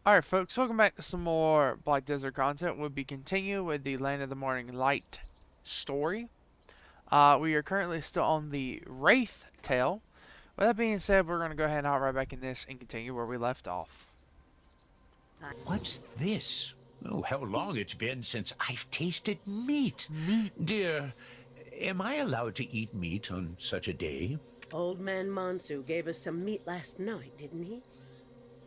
Alright folks, welcome back to some more Black Desert content. We'll be continuing with the Land of the Morning Light story. We are currently still on the Wraith tale. With that being said, we're going to go ahead and hop right back in this and continue where we left off. What's this? Oh, how long it's been since I've tasted meat. Dear, am I allowed to eat meat on such a day? Old Man Monsu gave us some meat last night, didn't he?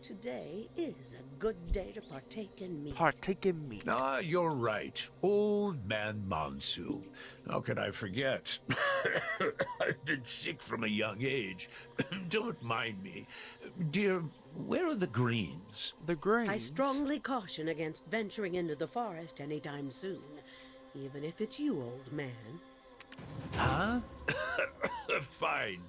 Today is a good day to partake in meat. Partake in meat. Ah, you're right. Old Man Monsu. How could I forget? I've been sick from a young age. Don't mind me. Dear, where are the greens? The greens. I strongly caution against venturing into the forest anytime soon, even if it's you, old man. Huh? Fine.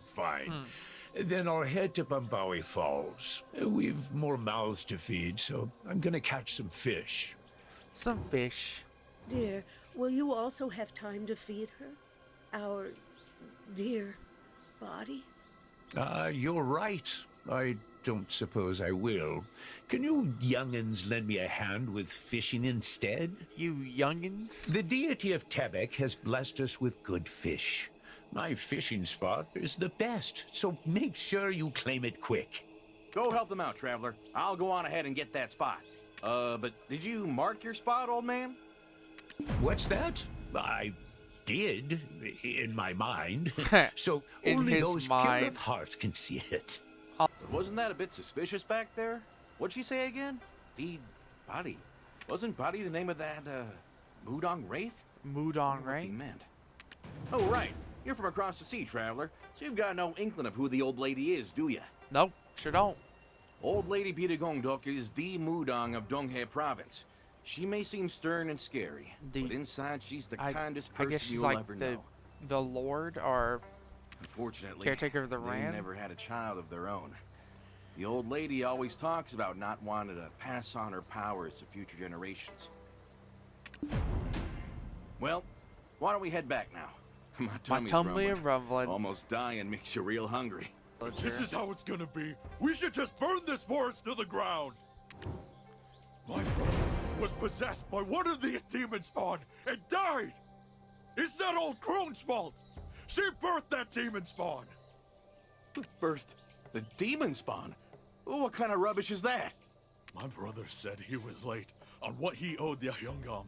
Then I'll head to Bambawi Falls. We've more mouths to feed, so I'm gonna catch some fish. Some fish. Dear, will you also have time to feed her? Our dear body? You're right. I don't suppose I will. Can you young'uns lend me a hand with fishing instead? You youngins? The deity of Tebek has blessed us with good fish. My fishing spot is the best, so make sure you claim it quick. Go help them out, Traveler. I'll go on ahead and get that spot. But did you mark your spot, old man? What's that? I did, in my mind. So In only his those pure mind. of heart can see it. Wasn't that a bit suspicious back there? What'd she say again? Feed body. Wasn't body the name of that, Mudang Wraith? Mudang, What he right? meant. Oh, right. You're from across the sea, Traveler, so you've got no inkling of who the old lady is, do ya? Nope, sure don't. Old Lady Bitagongdok is the Mudang of Donghae Province. She may seem stern and scary, but inside she's the kindest I guess person she's you'll like ever the know. lord or Unfortunately, caretaker of the they Rand. never had a child of their own. The old lady always talks about not wanting to pass on her powers to future generations. Well, why don't we head back now? My My tummy's tumbly rumbling. and rumbling. Almost dying makes you real hungry. This is how it's gonna be. We should just burn this forest to the ground. My brother was possessed by one of these demon spawn and died. It's that old crone's fault. She birthed that demon spawn. Birthed the demon spawn? What kind of rubbish is that? My brother said he was late on what he owed the Hyungam.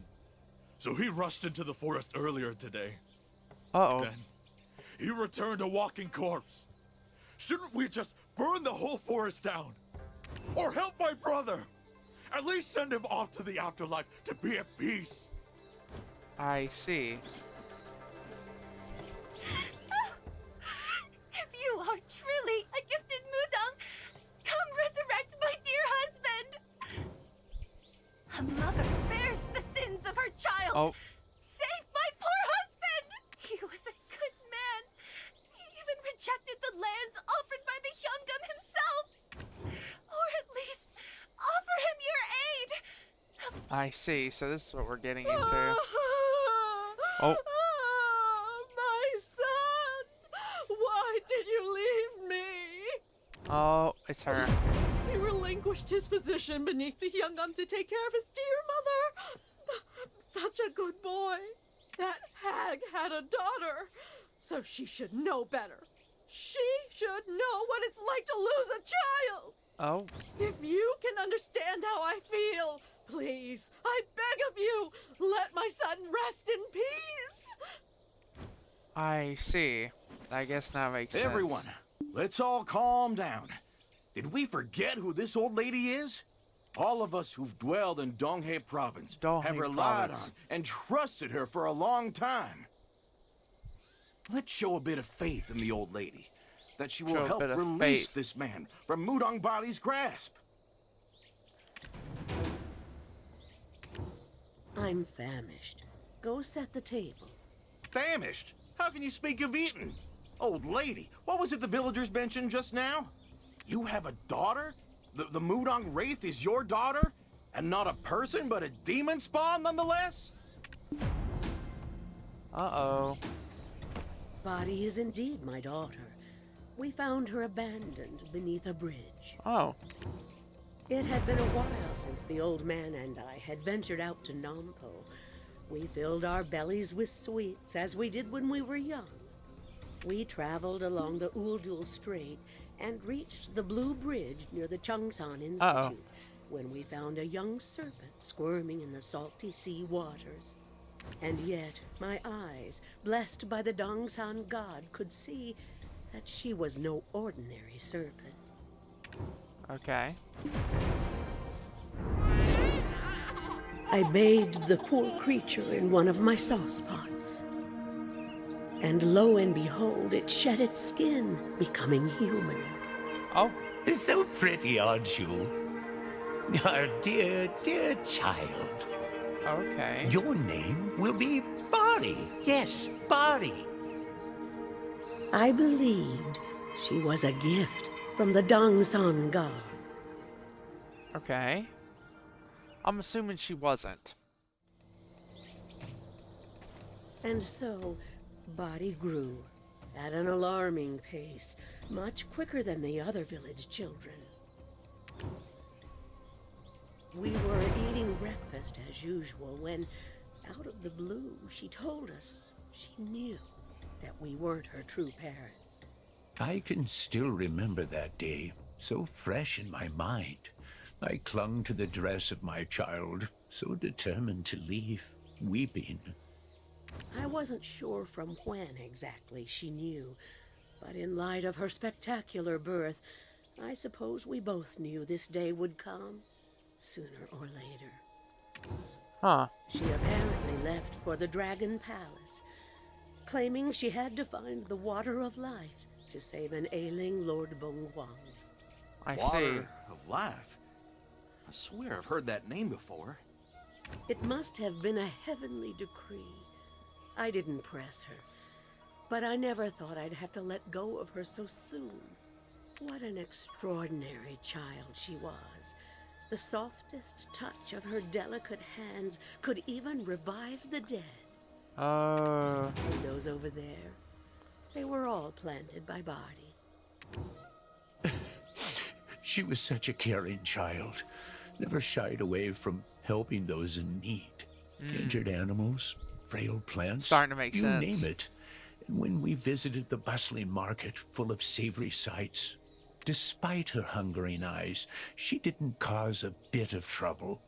So he rushed into the forest earlier today. Uh-oh. Then, he returned a walking corpse. Shouldn't we just burn the whole forest down? Or help my brother? At least send him off to the afterlife to be at peace. I see. If you are truly a gifted Mudang, come resurrect my dear husband! A mother bears the sins of her child! Oh. Save my poor husband! He was a good man. He even rejected the lands offered by the Hyungam himself! Or at least, offer him your aid! I see. So this is what we're getting into. Oh. My son! Why did you leave me? Oh, it's her. He relinquished his position beneath the Hyungam to take care of his dear mother. Such a good boy. That hag had a daughter, so she should know better. She should know what it's like to lose a child. Oh, If you can understand how I feel, please, I beg of you, let my son rest in peace. I see. I guess that makes sense. Everyone, let's all calm down. Did we forget who this old lady is? All of us who've dwelled in Donghae Province Donghae have relied Province. on and trusted her for a long time. Let's show a bit of faith in the old lady, that she Show will a help bit of release faith. this man from Mudang Body's grasp. I'm famished. Go set the table. Famished? How can you speak of eating? Old lady, what was it the villagers mentioned just now? You have a daughter? The Mudang Wraith is your daughter? And not a person, but a demon spawn nonetheless? Uh-oh. Body is indeed my daughter. We found her abandoned beneath a bridge. Oh. It had been a while since the old man and I had ventured out to Nampo. We filled our bellies with sweets, as we did when we were young. We traveled along the Uldul Strait and reached the Blue Bridge near the Changsan Institute when we found a young serpent squirming in the salty sea waters. And yet, my eyes, blessed by the Dongsan god, could see that she was no ordinary serpent. Okay. I bathed the poor creature in one of my saucepots. And lo and behold, it shed its skin, becoming human. Oh, So pretty, aren't you? Our dear, dear child. okay. Your name will be Bari. Yes, Bari. I believed she was a gift from the Dongsan god. Okay. I'm assuming she wasn't. And so, Body grew at an alarming pace, much quicker than the other village children. We were eating breakfast as usual when, out of the blue, she told us she knew that we weren't her true parents. I can still remember that day, so fresh in my mind. I clung to the dress of my child, so determined to leave, weeping. I wasn't sure from when exactly she knew, but in light of her spectacular birth, I suppose we both knew this day would come, sooner or later. Huh. She apparently left for the Dragon Palace, claiming she had to find the water of life to save an ailing Lord Bonghuang. I see. Water of life. I swear I've heard that name before. It must have been a heavenly decree. I didn't press her, but I never thought I'd have to let go of her so soon. What an extraordinary child she was. The softest touch of her delicate hands could even revive the dead. See those over there? They were all planted by Barty. She was such a caring child, never shied away from helping those in need. Injured animals, frail plants, Starting to make you sense. name it. And when we visited the bustling market full of savory sights, despite her hungering eyes, she didn't cause a bit of trouble.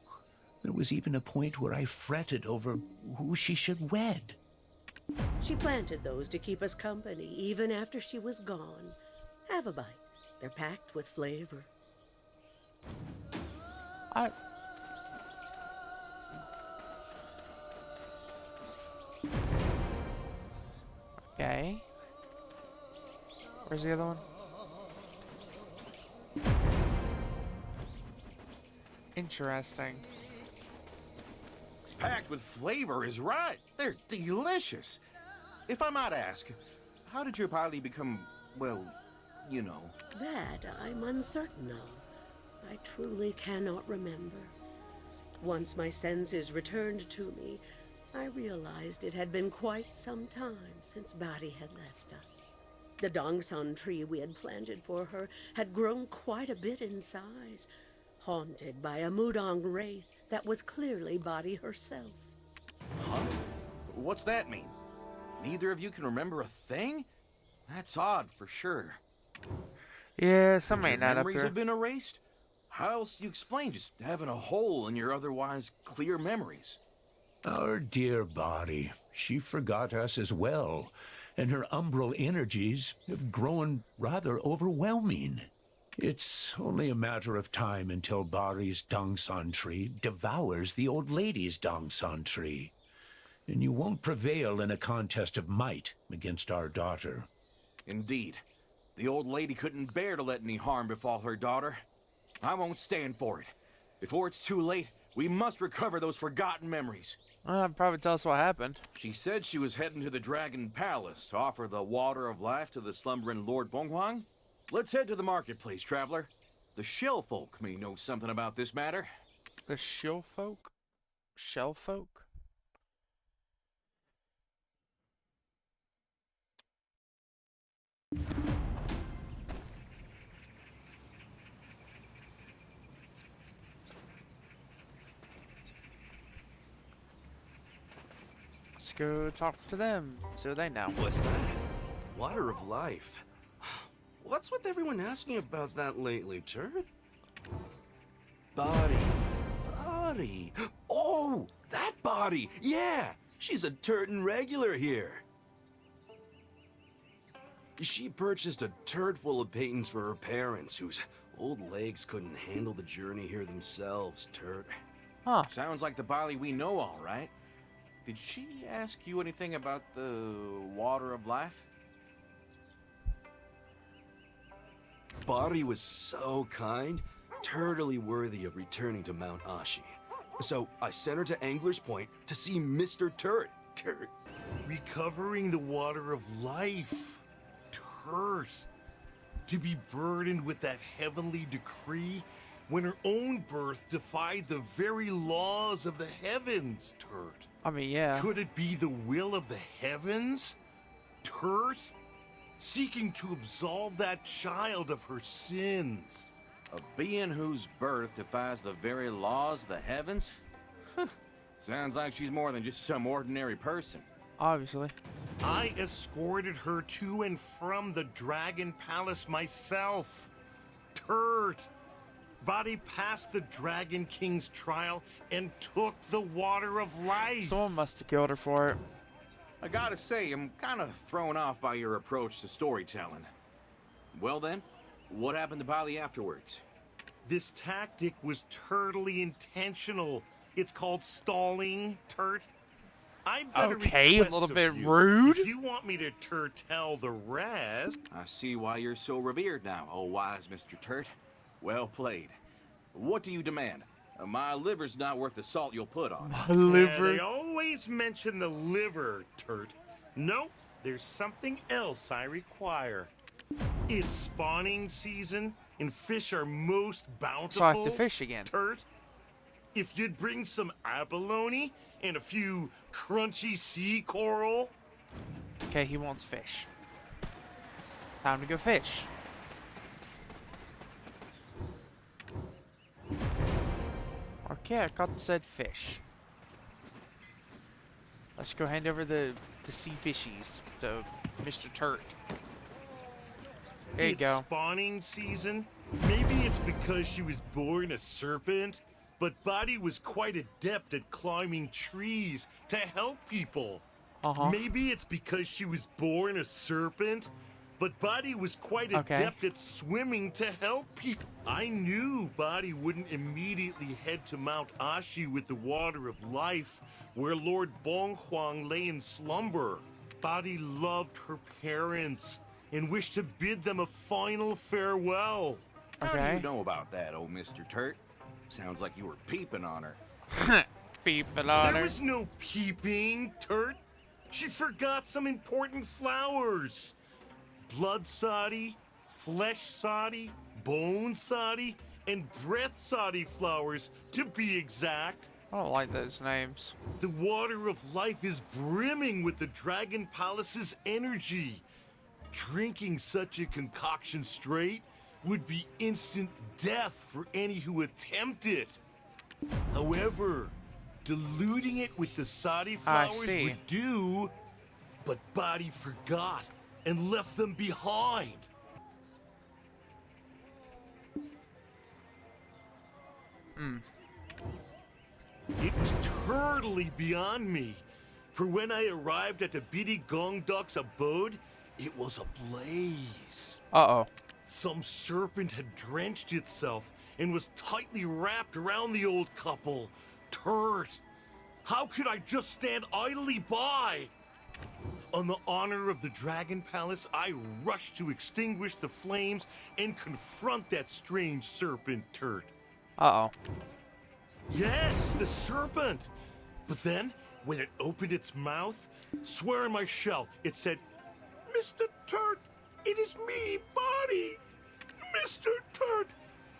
There was even a point where I fretted over who she should wed. She planted those to keep us company, even after she was gone. Have a bite. They're packed with flavor. Okay. Where's the other one? Interesting. Packed with flavor is right. They're delicious. If I might ask, how did your party become, well, you know? That I'm uncertain of. I truly cannot remember. Once my senses returned to me, I realized it had been quite some time since Bari had left us. The Dongsan tree we had planted for her had grown quite a bit in size, haunted by a Mudang Wraith that was clearly Bari herself. Huh? What's that mean? Neither of you can remember a thing? That's odd for sure. Yeah, some Could ain't your that up memories here. have been erased? How else do you explain just having a hole in your otherwise clear memories? Our dear Bari, she forgot us as well, and her umbral energies have grown rather overwhelming. It's only a matter of time until Bari's Dongsan tree devours the old lady's Dongsan tree. And you won't prevail in a contest of might against our daughter. Indeed. The old lady couldn't bear to let any harm befall her daughter. I won't stand for it. Before it's too late, we must recover those forgotten memories. Probably tell us what happened. She said she was heading to the Dragon Palace to offer the water of life to the slumbering Lord Bonghuang. Let's head to the marketplace, traveler. The shell folk may know something about this matter. The shill folk? Shell folk? Let's go talk to them so they know. What's that? Water of life. What's with everyone asking about that lately, Turd? Body. Oh, that Body. Yeah, she's a Turton regular here. She purchased a turd full of paintings for her parents, whose old legs couldn't handle the journey here themselves, Turd. Huh. Sounds like the Bali we know, all right. Did she ask you anything about the water of life? Body was so kind, totally worthy of returning to Mount Ashi. So I sent her to Angler's Point to see Mr. Turd. Recovering the water of life. Turd. To be burdened with that heavenly decree when her own birth defied the very laws of the heavens, Turd. I mean, yeah. Could it be the will of the heavens? Turd? Seeking to absolve that child of her sins. A being whose birth defies the very laws of the heavens? Sounds like she's more than just some ordinary person. Obviously. I escorted her to and from the Dragon Palace myself. Turd. Body passed the Dragon King's trial and took the water of life. Someone must have killed her for it. I gotta say, I'm kind of thrown off by your approach to storytelling. Well then, what happened to Bali afterwards? This tactic was totally intentional. It's called stalling, Turt. I've got Okay, a request little of bit you. rude. If you want me to tell the rest, I see why you're so revered now, oh wise Mr. Turt. Well played. What do you demand? My liver's not worth the salt you'll put on. My liver. They always mention the liver, Turt. Nope, there's something else I require. It's spawning season, and fish are most bountiful. So I have to fish again. Turt, if you'd bring some abalone and a few crunchy sea coral. Okay, he wants fish. Time to go fish. Okay, I caught said fish. Let's go hand over the sea fishies to Mr. Turt. There you It's go. spawning season. Maybe it's because she was born a serpent, but Body was quite adept at climbing trees to help people. Maybe it's because she was born a serpent, but Body was quite adept at swimming to help people. I knew Body wouldn't immediately head to Mount Ashi with the water of life, where Lord Bonghuang lay in slumber. Body loved her parents and wished to bid them a final farewell. How do you know about that, oh Mr. Turt? Sounds like you were peeping on her. Peeping on There her. was no peeping, Turt. She forgot some important flowers. Blood soddy, flesh soddy, bone soddy, and breath soddy flowers, to be exact. I don't like those names. The water of life is brimming with the Dragon Palace's energy. Drinking such a concoction straight would be instant death for any who attempt it. However, diluting it with the soddy flowers would do, but Body forgot and left them behind. It was totally beyond me, for when I arrived at the Bidi Gongdok's abode, it was ablaze. Uh-oh. Some serpent had drenched itself and was tightly wrapped around the old couple. Turt, how could I just stand idly by? On the honor of the Dragon Palace, I rushed to extinguish the flames and confront that strange serpent, Turt. Uh-oh. Yes, the serpent! But then, when it opened its mouth, swear on my shell, it said, "Mr. Turt, it is me, Body. Mr. Turt,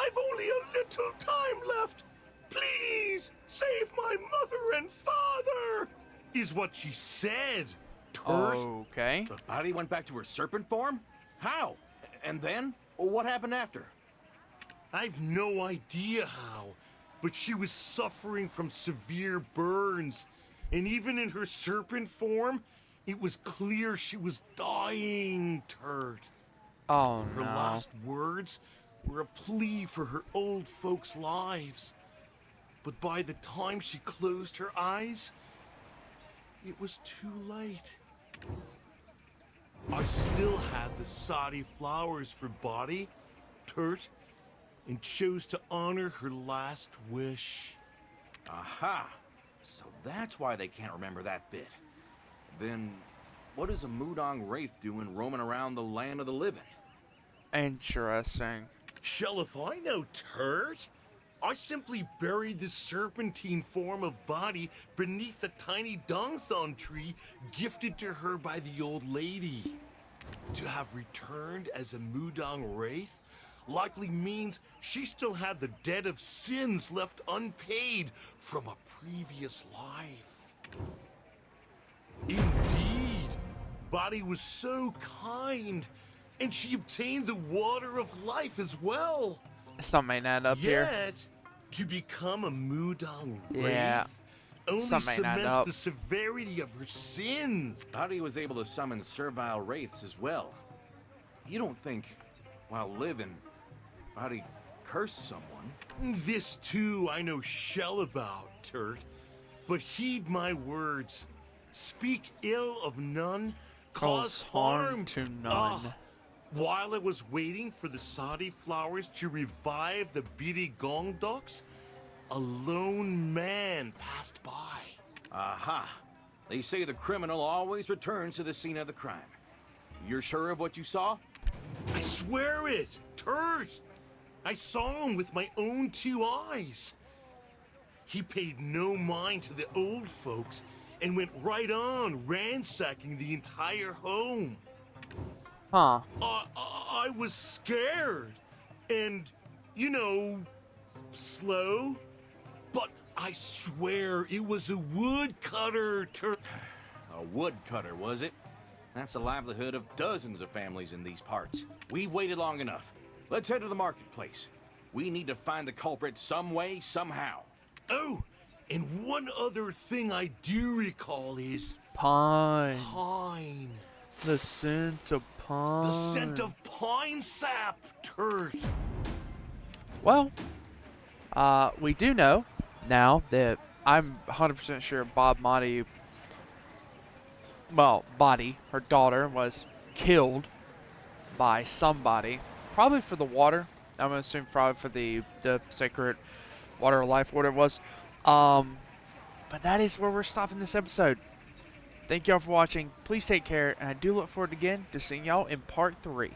I've only a little time left. Please, save my mother and father," is what she said. Turt. Okay. The Body went back to her serpent form? How? And then? What happened after? I've no idea how, but she was suffering from severe burns, And even in her serpent form, it was clear she was dying, Turt. Oh Her no. last words were a plea for her old folks' lives. But by the time she closed her eyes, it was too late. I still had the soddy flowers for body, Turt, and chose to honor her last wish. Aha! So that's why they can't remember that bit. Then, what is a Mudang Wraith doing roaming around the land of the living? Interesting. Shell if I know, Turt. I simply buried the serpentine form of body beneath the tiny dongsan tree gifted to her by the old lady. To have returned as a Mudang Wraith likely means she still had the debt of sins left unpaid from a previous life. Indeed, Body was so kind, and she obtained the water of life as well. Something ain't add up here. Yet, to become a Mudang Wraith Yeah. only Something ain't add cements up. the severity of her sins. Body was able to summon servile wraiths as well. You don't think, while living, Body cursed someone? This too I know shell about, Turt. But heed my words. Speak ill of none, cause harm to none. Ah, while I was waiting for the Sadi flowers to revive the Bidi Gong ducks, a lone man passed by. Aha! They say the criminal always returns to the scene of the crime. You're sure of what you saw? I swear it, Turt. I saw him with my own two eyes. He paid no mind to the old folks and went right on ransacking the entire home. Huh. I was scared and, slow. But I swear it was a woodcutter, A woodcutter, was it? That's the livelihood of dozens of families in these parts. We've waited long enough. Let's head to the marketplace. We need to find the culprit some way, somehow. Oh, and one other thing I do recall is Pine. pine. The scent of pine. The scent of pine sap, Turt. Well, we do know now that I'm 100% sure Body, her daughter, was killed by somebody. Probably for the water. I'm gonna assume probably for the sacred water of life, whatever it was. But that is where we're stopping this episode. Thank y'all for watching. Please take care, and I do look forward again to seeing y'all in part 3.